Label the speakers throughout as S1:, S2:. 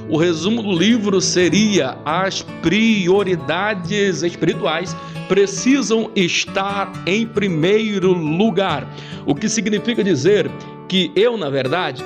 S1: O resumo do livro seria: as prioridades espirituais precisam estar em primeiro lugar. O que significa dizer que eu, na verdade,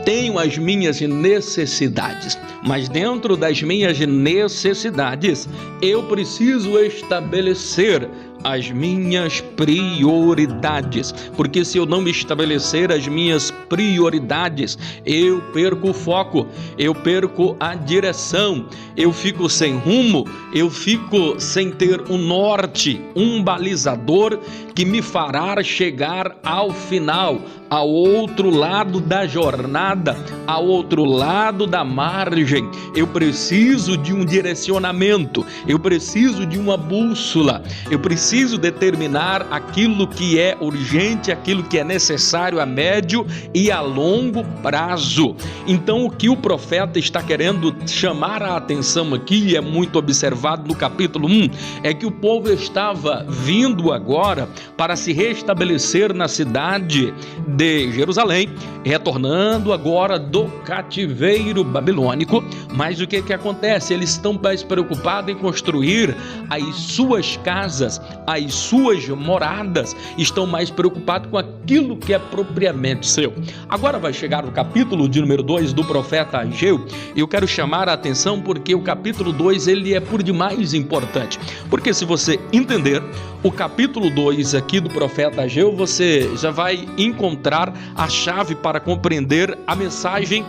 S1: tenho as minhas necessidades, mas dentro das minhas necessidades eu preciso estabelecer as minhas prioridades, porque se eu não estabelecer as minhas prioridades, eu perco o foco, eu perco a direção, eu fico sem rumo, eu fico sem ter um norte, um balizador que me fará chegar ao final, ao outro lado da jornada, ao outro lado da margem. Eu preciso de um direcionamento, eu preciso de uma bússola, eu preciso determinar aquilo que é urgente, aquilo que é necessário a médio e a longo prazo. Então, o que o profeta está querendo chamar a atenção aqui, e é muito observado no capítulo 1, é que o povo estava vindo agora para se restabelecer na cidade de Jerusalém, retornando agora do cativeiro babilônico. Mas o que acontece? Eles estão mais preocupados em construir as suas casas, as suas moradas, estão mais preocupados com aquilo que é propriamente seu. Agora vai chegar o capítulo de número 2 do profeta Ageu, e eu quero chamar a atenção porque o capítulo 2 ele é por demais importante, porque se você entender o capítulo 2 aqui do profeta Ageu, você já vai encontrar a chave para compreender a mensagem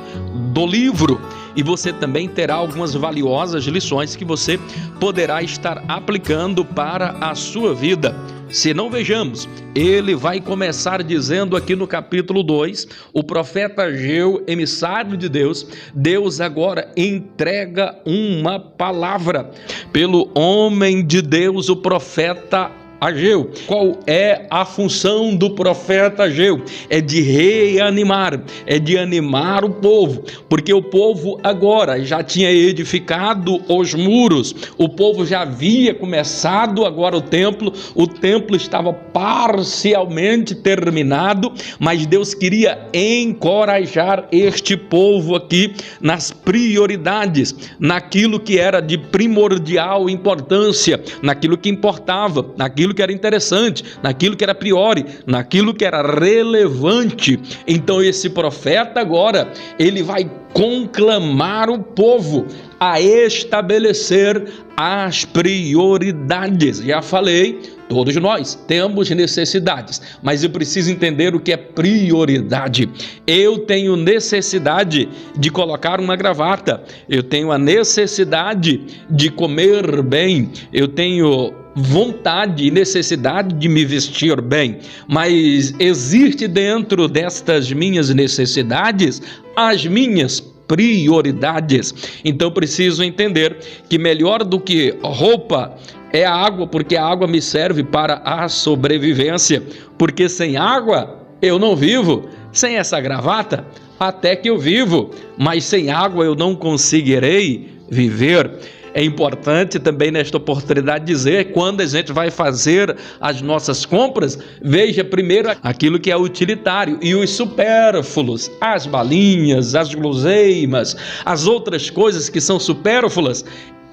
S1: do livro, e você também terá algumas valiosas lições que você poderá estar aplicando para a sua vida. Se não, vejamos, ele vai começar dizendo aqui no capítulo 2, o profeta Ageu, emissário de Deus, Deus agora entrega uma palavra pelo homem de Deus, o profeta Ageu. Qual é a função do profeta Ageu? É de reanimar, é de animar o povo, porque o povo agora já tinha edificado os muros, o povo já havia começado agora o templo estava parcialmente terminado, mas Deus queria encorajar este povo aqui nas prioridades, naquilo que era de primordial importância, naquilo que importava, naquilo que era interessante, naquilo que era priori, naquilo que era relevante. Então esse profeta agora, ele vai conclamar o povo a estabelecer as prioridades. Já falei, todos nós temos necessidades, mas eu preciso entender o que é prioridade. Eu tenho necessidade de colocar uma gravata, eu tenho a necessidade de comer bem, eu tenho vontade e necessidade de me vestir bem, mas existe dentro destas minhas necessidades as minhas prioridades. Então preciso entender que melhor do que roupa é a água, porque a água me serve para a sobrevivência, porque sem água eu não vivo, sem essa gravata até que eu vivo, mas sem água eu não conseguirei viver. É importante também nesta oportunidade dizer, quando a gente vai fazer as nossas compras, veja primeiro aquilo que é utilitário e os supérfluos, as balinhas, as guloseimas, as outras coisas que são supérfluas.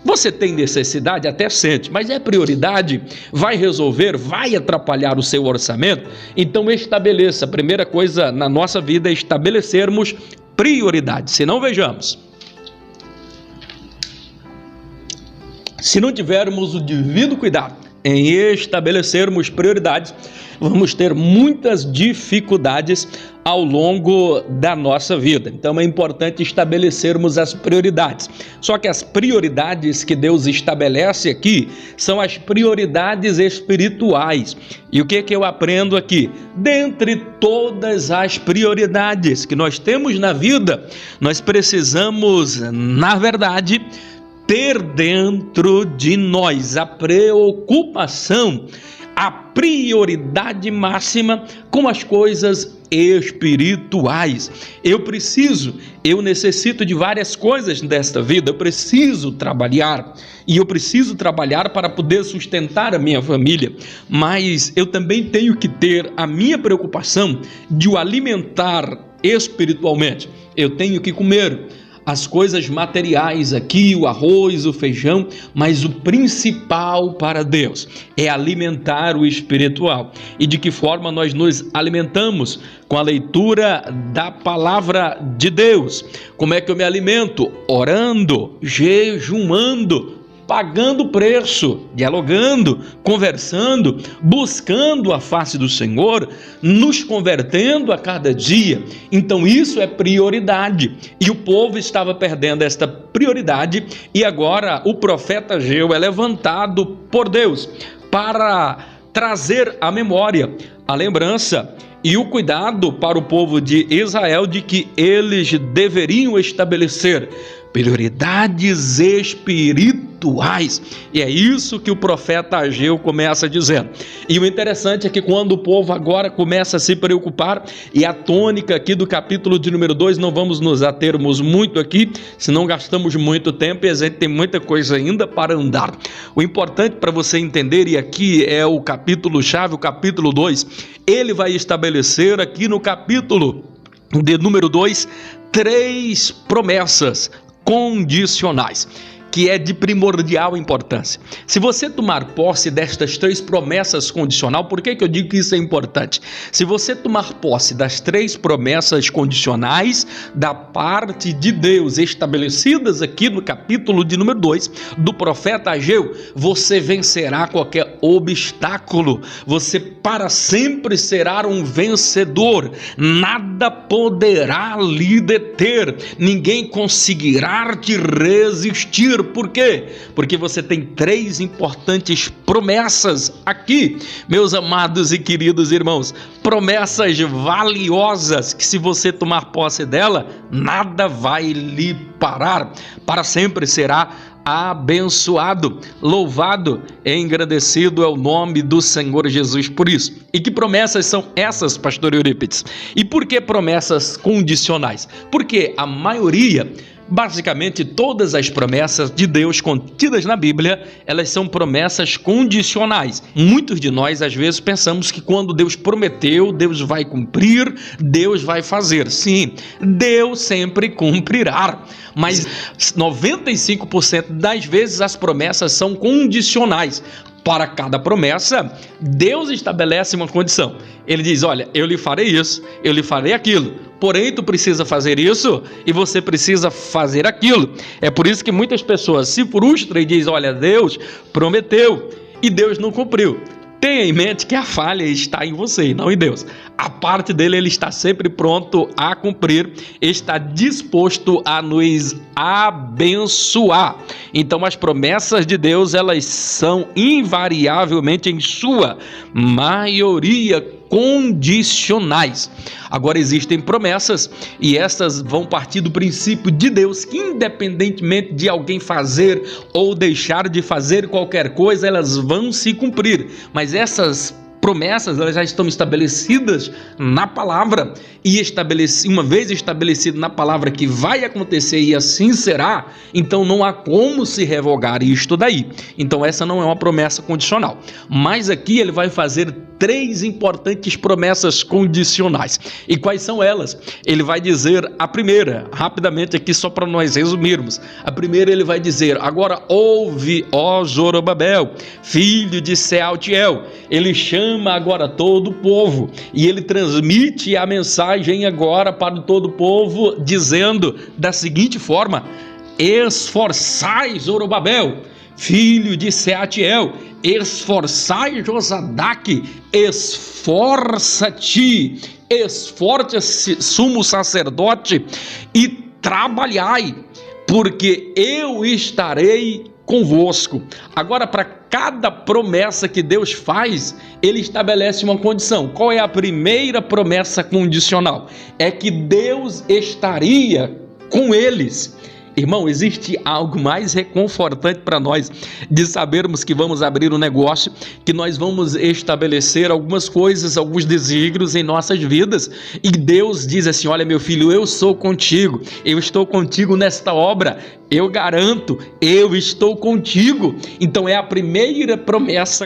S1: Você tem necessidade, até sente, mas é prioridade, vai resolver, vai atrapalhar o seu orçamento? Então estabeleça, a primeira coisa na nossa vida é estabelecermos prioridade, senão vejamos. Se não tivermos o devido cuidado em estabelecermos prioridades, vamos ter muitas dificuldades ao longo da nossa vida. Então é importante estabelecermos as prioridades. Só que as prioridades que Deus estabelece aqui são as prioridades espirituais. E o que eu aprendo aqui? Dentre todas as prioridades que nós temos na vida, nós precisamos, na verdade, ter dentro de nós a preocupação, a prioridade máxima com as coisas espirituais. Eu necessito de várias coisas desta vida, eu preciso trabalhar, e eu preciso trabalhar para poder sustentar a minha família, mas eu também tenho que ter a minha preocupação de o alimentar espiritualmente. Eu tenho que comer as coisas materiais aqui, o arroz, o feijão, mas o principal para Deus é alimentar o espiritual. E de que forma nós nos alimentamos? Com a leitura da palavra de Deus. Como é que eu me alimento? Orando, jejuando, pagando preço, dialogando, conversando, buscando a face do Senhor, nos convertendo a cada dia. Então isso é prioridade, e o povo estava perdendo esta prioridade, e agora o profeta Ageu é levantado por Deus para trazer à memória a lembrança e o cuidado para o povo de Israel de que eles deveriam estabelecer prioridades espirituais. E é isso que o profeta Ageu começa dizendo. E o interessante é que quando o povo agora começa a se preocupar, e a tônica aqui do capítulo de número 2, não vamos nos atermos muito aqui, senão gastamos muito tempo e a gente tem muita coisa ainda para andar. O importante para você entender, e aqui é o capítulo-chave, o capítulo 2, ele vai estabelecer aqui no capítulo de número 2, 3 promessas condicionais, que é de primordial importância. Se você tomar posse destas 3 promessas condicionais, por que eu digo que isso é importante? Se você tomar posse das 3 promessas condicionais da parte de Deus, estabelecidas aqui no capítulo de número 2 do profeta Ageu, você vencerá qualquer obstáculo, você para sempre será um vencedor, nada poderá lhe deter, ninguém conseguirá te resistir. Por quê? Porque você tem 3 importantes promessas aqui, meus amados e queridos irmãos, promessas valiosas que, se você tomar posse dela, nada vai lhe parar, para sempre será abençoado, louvado e engrandecido é o nome do Senhor Jesus por isso. E que promessas são essas, pastor Eurípides? E por que promessas condicionais? Porque a maioria, basicamente todas as promessas de Deus contidas na Bíblia, elas são promessas condicionais. Muitos de nós às vezes pensamos que quando Deus prometeu, Deus vai cumprir, Deus vai fazer. Sim, Deus sempre cumprirá, mas 95% das vezes as promessas são condicionais. Para cada promessa, Deus estabelece uma condição. Ele diz, olha, eu lhe farei isso, eu lhe farei aquilo, porém tu precisa fazer isso e você precisa fazer aquilo. É por isso que muitas pessoas se frustram e dizem, olha, Deus prometeu e Deus não cumpriu. Tenha em mente que a falha está em você e não em Deus. A parte dele, ele está sempre pronto a cumprir, está disposto a nos abençoar. Então as promessas de Deus, elas são invariavelmente, em sua maioria, condicionais. Agora existem promessas e essas vão partir do princípio de Deus que, independentemente de alguém fazer ou deixar de fazer qualquer coisa, elas vão se cumprir. Mas essas promessas, elas já estão estabelecidas na palavra, e uma vez estabelecido na palavra que vai acontecer e assim será, então não há como se revogar isto daí. Então essa não é uma promessa condicional. Mas aqui ele vai fazer 3 importantes promessas condicionais. E quais são elas? Ele vai dizer a primeira, rapidamente aqui só para nós resumirmos. A primeira ele vai dizer, agora ouve, ó Zorobabel, filho de Sealtiel. Ele chama agora todo o povo e ele transmite a mensagem agora para todo o povo, dizendo da seguinte forma, esforçai Zorobabel, filho de Sealtiel, esforçai Josadaque, esforça-te, esforça-se, sumo sacerdote, e trabalhai, porque eu estarei convosco. Agora, para cada promessa que Deus faz, ele estabelece uma condição. Qual é a primeira promessa condicional? É que Deus estaria com eles. Irmão, existe algo mais reconfortante para nós de sabermos que vamos abrir um negócio, que nós vamos estabelecer algumas coisas, alguns desígnios em nossas vidas, e Deus diz assim, olha meu filho, eu sou contigo, eu estou contigo nesta obra, eu garanto, eu estou contigo. Então é a primeira promessa